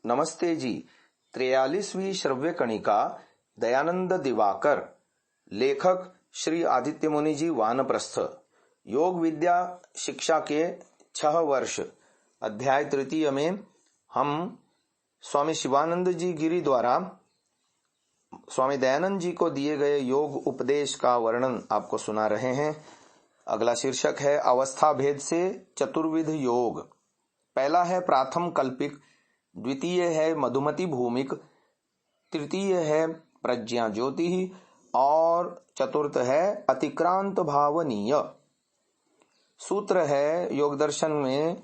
नमस्ते जी। 43वीं श्रव्य कणिका दयानंद दिवाकर, लेखक श्री आदित्य मुनि जी, वानप्रस्थ। योग विद्या शिक्षा के 6 वर्ष, अध्याय तृतीय में हम स्वामी शिवानंद जी गिरी द्वारा स्वामी दयानंद जी को दिए गए योग उपदेश का वर्णन आपको सुना रहे हैं। अगला शीर्षक है अवस्था भेद से चतुर्विध योग। पहला है प्राथम कल्पिक, द्वितीय है मधुमति भूमिक, तृतीय है प्रज्ञा ज्योति और चतुर्थ है अतिक्रांत भावनीय। सूत्र है योग दर्शन में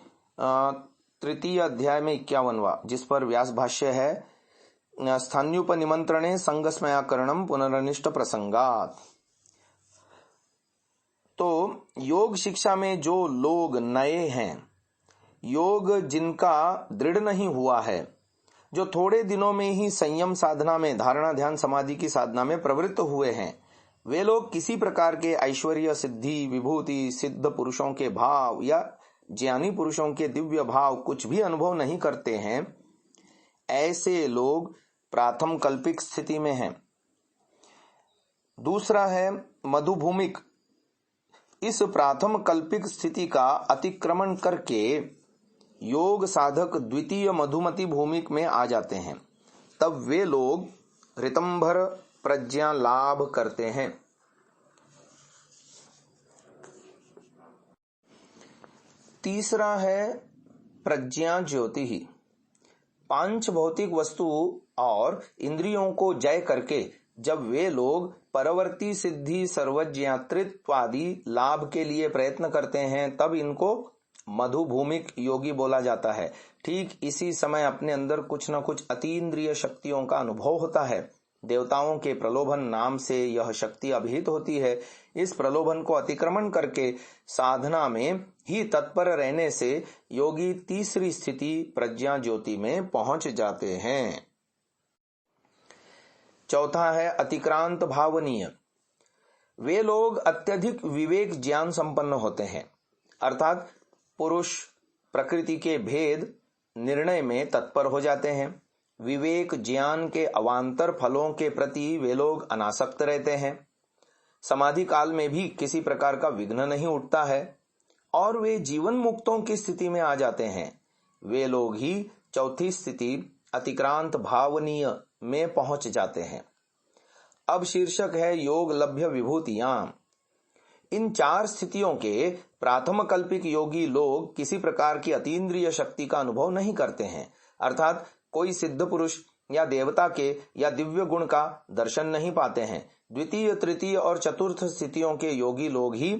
तृतीय अध्याय में 51वां, जिस पर व्यास भाष्य है स्थान्युपनिमंत्रणे संगस्मयाकरणम पुनरनिष्ट प्रसंगात। तो योग शिक्षा में जो लोग नए हैं, योग जिनका दृढ़ नहीं हुआ है, जो थोड़े दिनों में ही संयम साधना में, धारणा ध्यान समाधि की साधना में प्रवृत्त हुए हैं, वे लोग किसी प्रकार के ऐश्वर्य, सिद्धि, विभूति, सिद्ध पुरुषों के भाव या ज्ञानी पुरुषों के दिव्य भाव कुछ भी अनुभव नहीं करते हैं। ऐसे लोग प्राथम कल्पिक स्थिति में हैं। दूसरा है मधुभूमिक। इस प्राथम कल्पिक स्थिति का अतिक्रमण करके योग साधक द्वितीय मधुमति भूमिक में आ जाते हैं। तब वे लोग ऋतंभर प्रज्ञा लाभ करते हैं। तीसरा है प्रज्ञा ज्योति ही। पांच भौतिक वस्तु और इंद्रियों को जय करके जब वे लोग परवर्ती सिद्धि, सर्वज्ञातृत्व आदि लाभ के लिए प्रयत्न करते हैं, तब इनको मधुभूमिक योगी बोला जाता है। ठीक इसी समय अपने अंदर कुछ न कुछ अतीन्द्रिय शक्तियों का अनुभव होता है। देवताओं के प्रलोभन नाम से यह शक्ति अभिहित होती है। इस प्रलोभन को अतिक्रमण करके साधना में ही तत्पर रहने से योगी तीसरी स्थिति प्रज्ञा ज्योति में पहुंच जाते हैं। चौथा है अतिक्रांत भावनीय। वे लोग अत्यधिक विवेक ज्ञान संपन्न होते हैं, अर्थात पुरुष प्रकृति के भेद निर्णय में तत्पर हो जाते हैं। विवेक ज्ञान के अवान्तर फलों के प्रति वे लोग अनासक्त रहते हैं। समाधि काल में भी किसी प्रकार का विघ्न नहीं उठता है और वे जीवन मुक्तों की स्थिति में आ जाते हैं। वे लोग ही चौथी स्थिति अतिक्रांत भावनीय में पहुंच जाते हैं। अब शीर्षक है योग लभ्य विभूतियां। इन 4 स्थितियों के प्राथम कल्पिक योगी लोग किसी प्रकार की अतीन्द्रिय शक्ति का अनुभव नहीं करते हैं, अर्थात कोई सिद्ध पुरुष या देवता के या दिव्य गुण का दर्शन नहीं पाते हैं। द्वितीय, तृतीय और चतुर्थ स्थितियों के योगी लोग ही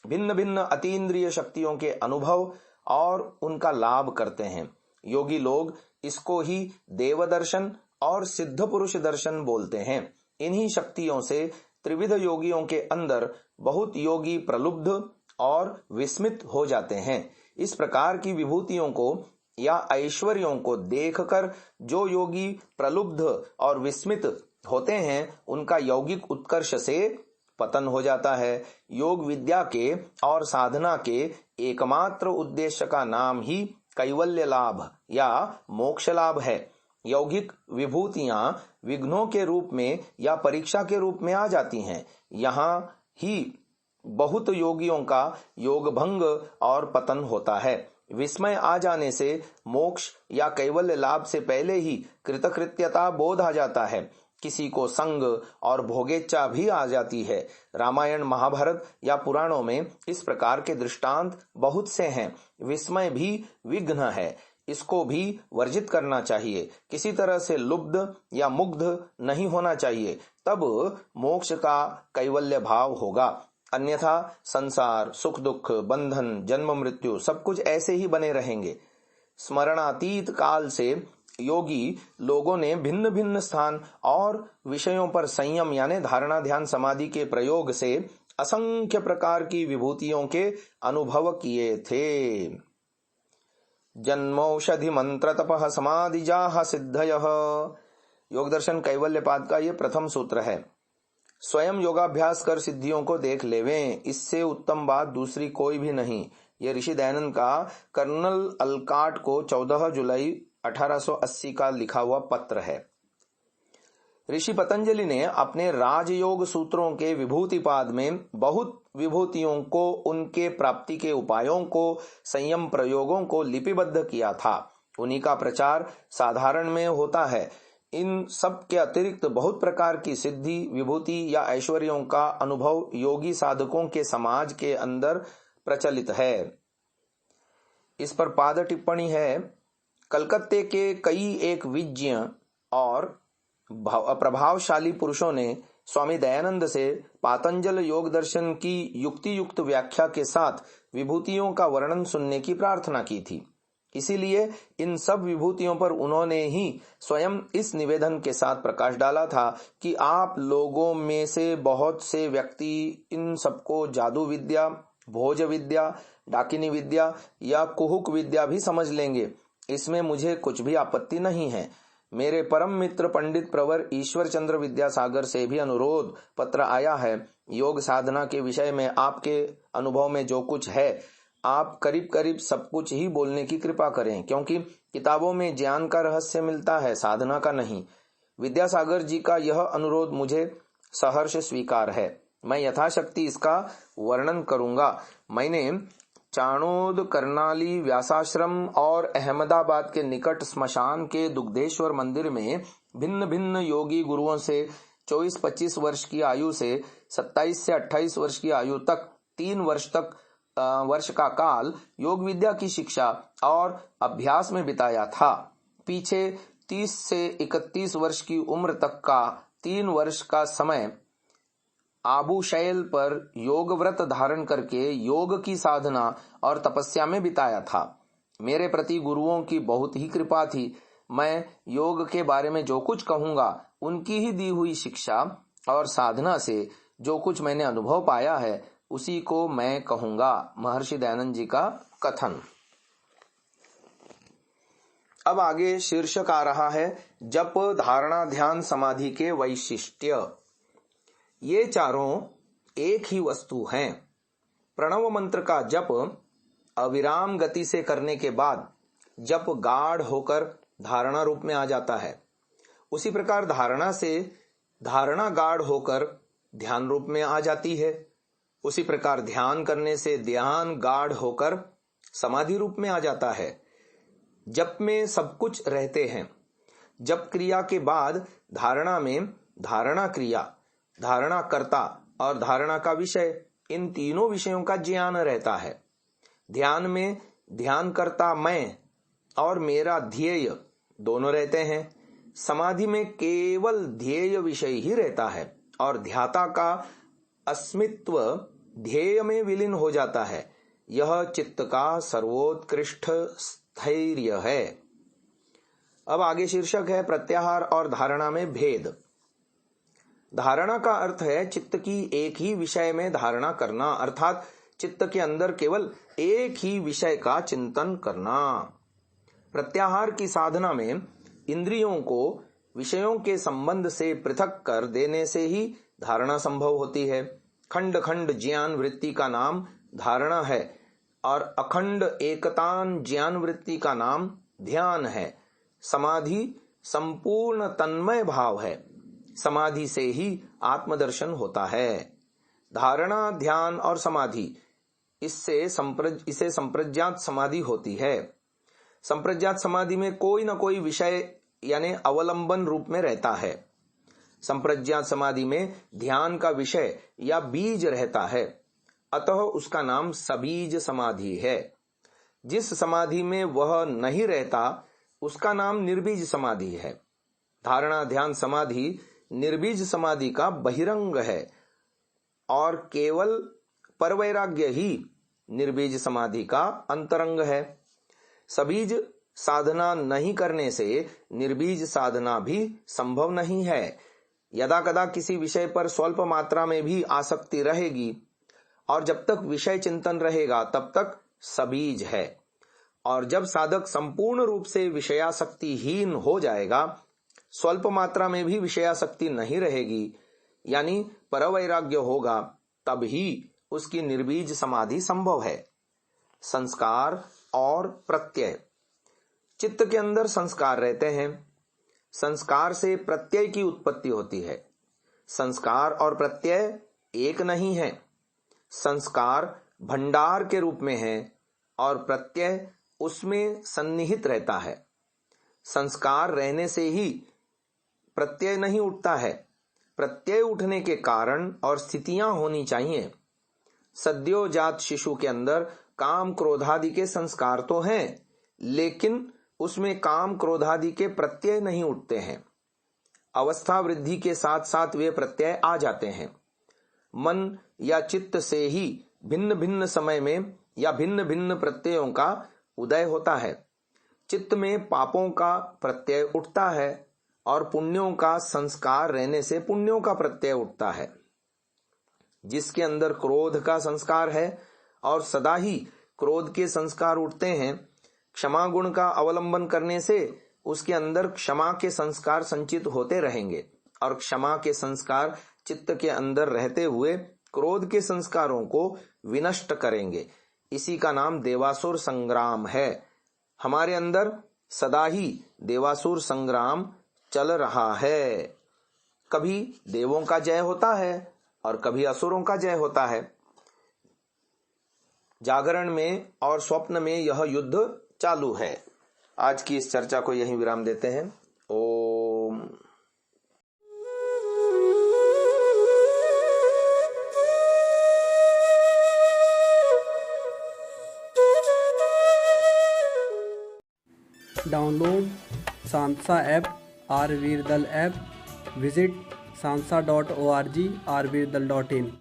भिन्न भिन्न अतीन्द्रिय शक्तियों के अनुभव और उनका लाभ करते हैं। योगी लोग इसको ही देव दर्शन और सिद्ध पुरुष दर्शन बोलते हैं। इन्हीं शक्तियों से त्रिविध योगियों के अंदर बहुत योगी प्रलुब्ध और विस्मित हो जाते हैं। इस प्रकार की विभूतियों को या ऐश्वर्यों को देखकर जो योगी प्रलुब्ध और विस्मित होते हैं, उनका यौगिक उत्कर्ष से पतन हो जाता है। योग विद्या के और साधना के एकमात्र उद्देश्य का नाम ही कैवल्य लाभ या मोक्ष लाभ है। यौगिक विभूतियां विघ्नों के रूप में या परीक्षा के रूप में आ जाती हैं। यहाँ ही बहुत योगियों का योग भंग और पतन होता है। विस्मय आ जाने से मोक्ष या कैवल्य लाभ से पहले ही कृतकृत्यता बोध आ जाता है। किसी को संग और भोगेच्छा भी आ जाती है। रामायण, महाभारत या पुराणों में इस प्रकार के दृष्टांत बहुत से हैं। विस्मय भी विघ्न है, इसको भी वर्जित करना चाहिए। किसी तरह से लुब्ध या मुग्ध नहीं होना चाहिए, तब मोक्ष का कैवल्य भाव होगा। अन्यथा संसार, सुख दुख, बंधन, जन्म मृत्यु सब कुछ ऐसे ही बने रहेंगे। स्मरणातीत काल से योगी लोगों ने भिन्न भिन्न स्थान और विषयों पर संयम यानी धारणा ध्यान समाधि के प्रयोग से असंख्य प्रकार की विभूतियों के अनुभव किए थे। जन्मौषधि मंत्र तपः समाधिजाः सिद्धयः। योग दर्शन कैवल्य पाद का ये प्रथम सूत्र है। स्वयं योगाभ्यास कर सिद्धियों को देख लेवें, इससे उत्तम बात दूसरी कोई भी नहीं। ये ऋषि दयानंद का कर्नल अलकाट को 14 जुलाई 1880 का लिखा हुआ पत्र है। ऋषि पतंजलि ने अपने राजयोग सूत्रों के विभूतिपाद में बहुत विभूतियों को, उनके प्राप्ति के उपायों को, संयम प्रयोगों को लिपिबद्ध किया था। उन्हीं का प्रचार साधारण में होता है। इन सब के अतिरिक्त बहुत प्रकार की सिद्धि, विभूति या ऐश्वर्यों का अनुभव योगी साधकों के समाज के अंदर प्रचलित है। इस पर पाद टिप्पणी है। कलकत्ते के कई एक विज्ञ और प्रभावशाली पुरुषों ने स्वामी दयानंद से पातंजल योग दर्शन की युक्ति युक्त व्याख्या के साथ विभूतियों का वर्णन सुनने की प्रार्थना की थी। इसीलिए इन सब विभूतियों पर उन्होंने ही स्वयं इस निवेदन के साथ प्रकाश डाला था कि आप लोगों में से बहुत से व्यक्ति इन सबको जादू विद्या, भोज विद्या, डाकिनी विद्या या कुहुक विद्या भी समझ लेंगे। इसमें मुझे कुछ भी आपत्ति नहीं है। मेरे परम मित्र पंडित प्रवर ईश्वर चंद्र विद्यासागर से भी अनुरोध पत्र आया है। योग साधना के विषय में आपके अनुभव में जो कुछ है, आप करीब करीब सब कुछ ही बोलने की कृपा करें, क्योंकि किताबों में ज्ञान का रहस्य मिलता है, साधना का नहीं। विद्यासागर जी का यह अनुरोध मुझे सहर्ष स्वीकार है। मैं यथाशक्ति इसका वर्णन करूंगा। मैंने चाणोद, करनाली, व्यासाश्रम और अहमदाबाद के निकट स्मशान के दुग्धेश्वर मंदिर में भिन्न भिन्न योगी गुरुओं से 24-25 वर्ष की आयु से 27 से 28 वर्ष की आयु तक 3 वर्ष का काल योग विद्या की शिक्षा और अभ्यास में बिताया था। पीछे 30 से 31 वर्ष की उम्र तक का 3 वर्ष का समय आबू शैल पर योग व्रत धारण करके योग की साधना और तपस्या में बिताया था। मेरे प्रति गुरुओं की बहुत ही कृपा थी। मैं योग के बारे में जो कुछ कहूंगा, उनकी ही दी हुई शिक्षा और साधना से जो कुछ मैंने अनुभव पाया है, उसी को मैं कहूंगा। महर्षि दयानंद जी का कथन। अब आगे शीर्षक आ रहा है जप, धारणा, ध्यान, समाधि के वैशिष्ट्य। ये चारों एक ही वस्तु हैं। प्रणव मंत्र का जप अविराम गति से करने के बाद जप गाढ़ होकर धारणा रूप में आ जाता है। उसी प्रकार धारणा से धारणा गाढ़ होकर ध्यान रूप में आ जाती है। उसी प्रकार ध्यान करने से ध्यान गाढ़ होकर समाधि रूप में आ जाता है। जप में सब कुछ रहते हैं। जप क्रिया के बाद धारणा में धारणा क्रिया, धारणा कर्ता और धारणा का विषय, इन तीनों विषयों का ज्ञान रहता है। ध्यान में ध्यान कर्ता मैं और मेरा ध्येय दोनों रहते हैं। समाधि में केवल ध्येय विषय ही रहता है और ध्याता का अस्मित्व ध्येय में विलीन हो जाता है। यह चित्त का सर्वोत्कृष्ट स्थैर्य है। अब आगे शीर्षक है प्रत्याहार और धारणा में भेद। धारणा का अर्थ है चित्त की एक ही विषय में धारणा करना, अर्थात चित्त के अंदर केवल एक ही विषय का चिंतन करना। प्रत्याहार की साधना में इंद्रियों को विषयों के संबंध से पृथक कर देने से ही धारणा संभव होती है। खंड खंड ज्ञान वृत्ति का नाम धारणा है और अखंड एकतान ज्ञान वृत्ति का नाम ध्यान है। समाधि संपूर्ण तन्मय भाव है। समाधि से ही आत्मदर्शन होता है। धारणा, ध्यान और समाधि, इसे संप्रज्ञात समाधि होती है। संप्रज्ञात समाधि में कोई न कोई विषय यानी अवलंबन रूप में रहता है। संप्रज्ञात समाधि में ध्यान का विषय या बीज रहता है, अतः उसका नाम सबीज समाधि है। जिस समाधि में वह नहीं रहता, उसका नाम निर्बीज समाधि है। धारणा, ध्यान, समाधि निर्बीज समाधि का बहिरंग है और केवल परवैराग्य ही निर्बीज समाधि का अंतरंग है। सबीज साधना नहीं करने से निर्बीज साधना भी संभव नहीं है। यदा कदा किसी विषय पर स्वल्प मात्रा में भी आसक्ति रहेगी और जब तक विषय चिंतन रहेगा तब तक सबीज है, और जब साधक संपूर्ण रूप से विषयासक्तिहीन हो जाएगा, स्वल्प मात्रा में भी विषयासक्ति नहीं रहेगी, यानी परवैराग्य होगा, तब ही उसकी निर्बीज समाधि संभव है। संस्कार और प्रत्यय। चित्त के अंदर संस्कार रहते हैं। संस्कार से प्रत्यय की उत्पत्ति होती है। संस्कार और प्रत्यय एक नहीं है। संस्कार भंडार के रूप में है और प्रत्यय उसमें सन्निहित रहता है। संस्कार रहने से ही प्रत्यय नहीं उठता है। प्रत्यय उठने के कारण और स्थितियां होनी चाहिए। सद्योजात शिशु के अंदर काम क्रोधादि के संस्कार तो हैं, लेकिन उसमें काम क्रोधादि के प्रत्यय नहीं उठते हैं। अवस्था वृद्धि के साथ साथ वे प्रत्यय आ जाते हैं। मन या चित्त से ही भिन्न भिन्न समय में या भिन्न भिन्न प्रत्ययों का उदय होता है। चित्त में पापों का प्रत्यय उठता है और पुण्यों का संस्कार रहने से पुण्यों का प्रत्यय उठता है। जिसके अंदर क्रोध का संस्कार है और सदा ही क्रोध के संस्कार उठते हैं, क्षमा गुण का अवलंबन करने से उसके अंदर क्षमा के संस्कार संचित होते रहेंगे और क्षमा के संस्कार चित्त के अंदर रहते हुए क्रोध के संस्कारों को विनष्ट करेंगे। इसी का नाम देवासुर संग्राम है। हमारे अंदर सदा ही देवासुर संग्राम चल रहा है। कभी देवों का जय होता है और कभी असुरों का जय होता है। जागरण में और स्वप्न में यह युद्ध चालू है। आज की इस चर्चा को यहीं विराम देते हैं। ओम। डाउनलोड सांसा ऐप, आरवीरदल ऐप, विजिट sansa.org, rvirdal.in।